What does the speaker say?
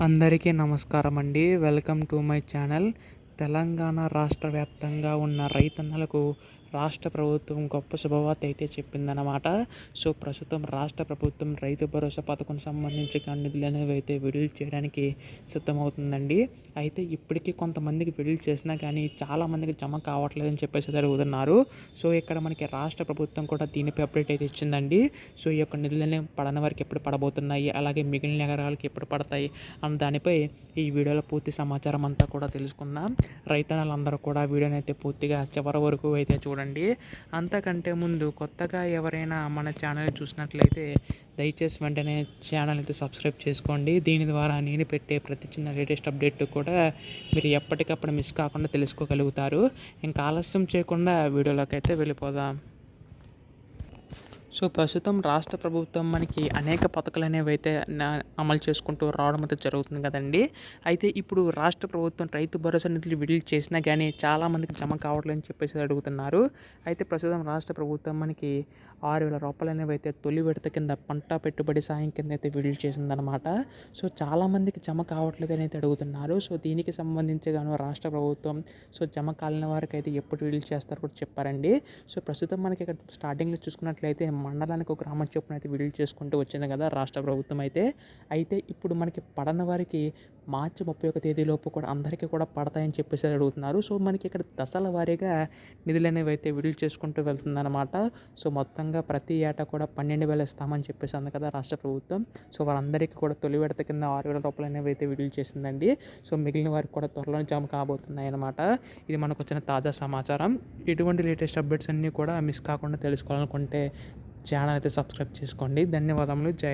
అందరికీ నమస్కారం అండి. Welcome to my channel. Telangana రాష్ట్ర వ్యాప్తంగా ఉన్న రైతన్నలకు రాష్ట్ర ప్రభుత్వం గొప్ప శుభవార్త అయితే చెప్పిందనమాట. సో, ప్రస్తుతం రాష్ట్ర ప్రభుత్వం రైతు భరోసా పథకం సంబంధించి నిధులు అనేవి అయితే విడుదల చేయడానికి సిద్ధమవుతుందండి. అయితే ఇప్పటికీ కొంతమందికి విడుదల చేసినా కానీ చాలామందికి జమ కావట్లేదని చెప్పేసి అడుగుతున్నారు. సో, ఇక్కడ మనకి రాష్ట్ర ప్రభుత్వం కూడా దీనిపై అప్డేట్ అయితే ఇచ్చిందండి. సో, ఈ యొక్క నిధులనే పడని వారికి ఎప్పుడు పడబోతున్నాయి, అలాగే మిగిలిన ఎకరాలకి ఎప్పుడు పడతాయి అన్న దానిపై ఈ వీడియోలో పూర్తి సమాచారం అంతా కూడా తెలుసుకుందాం. రైతన్నలందరూ కూడా వీడియోని అయితే పూర్తిగా చివరి వరకు అయితే చూడండి. అంతకంటే ముందు కొత్తగా ఎవరైనా మన ఛానల్ చూసినట్లయితే దయచేసి వెంటనే ఛానల్ అయితే సబ్స్క్రైబ్ చేసుకోండి. దీని ద్వారా నేను పెట్టే ప్రతి చిన్న లేటెస్ట్ అప్డేట్ కూడా మీరు ఎప్పటికప్పుడు మిస్ కాకుండా తెలుసుకోగలుగుతారు. ఇంకా ఆలస్యం చేయకుండా వీడియోలోకి అయితే వెళ్ళిపోదాం. సో, ప్రస్తుతం రాష్ట్ర ప్రభుత్వం మనకి అనేక పథకాలు అనేవి అయితే అమలు చేసుకుంటూ రావడం అయితే జరుగుతుంది కదండి. అయితే ఇప్పుడు రాష్ట్ర ప్రభుత్వం రైతు భరోసా నిధులు విడుదల చేసినా కానీ చాలామందికి జమ కావట్లేదని చెప్పేసి అడుగుతున్నారు. అయితే ప్రస్తుతం రాష్ట్ర ప్రభుత్వం మనకి 6,000 రూపాయలు అనేవి అయితే తొలి విడత కింద పంట పెట్టుబడి సాయం కింద అయితే విడుదల చేసిందనమాట. సో, చాలామందికి జమ కావట్లేదని అయితే అడుగుతున్నారు. సో, దీనికి సంబంధించి గాను రాష్ట్ర ప్రభుత్వం జమ కాలని వారికి అయితే ఎప్పుడు విడుదల చేస్తారో కూడా చెప్పారండి. సో, ప్రస్తుతం మనకి ఇక్కడ స్టార్టింగ్లో చూసుకున్నట్లయితే మండలానికి ఒక గ్రామం చొప్పున అయితే విడుదల చేసుకుంటూ వచ్చింది కదా రాష్ట్ర ప్రభుత్వం అయితే ఇప్పుడు మనకి పడని వారికి మార్చి 31 తేదీలోపు కూడా అందరికీ కూడా పడతాయని చెప్పేసి అడుగుతున్నారు. సో, మనకి ఇక్కడ దశల వారీగా నిధులు అనేవి అయితే విడుదల చేసుకుంటూ వెళ్తుందన్నమాట. సో, మొత్తంగా ప్రతి ఏటా కూడా 12,000 ఇస్తామని చెప్పేసి అంది కదా రాష్ట్ర ప్రభుత్వం. సో, వారందరికీ కూడా తొలి విడత కింద 6,000 రూపాయలు అనేవి అయితే విడుదల చేసిందండి. సో, మిగిలిన వారికి కూడా త్వరలోనే జమ కాబోతున్నాయి అన్నమాట. ఇది మనకు వచ్చిన తాజా సమాచారం. ఇటువంటి లేటెస్ట్ అప్డేట్స్ అన్నీ కూడా మిస్ కాకుండా తెలుసుకోవాలనుకుంటే ఛానల్ అయితే సబ్స్క్రైబ్ చేసుకోండి. ధన్యవాదములు. జై హింద్.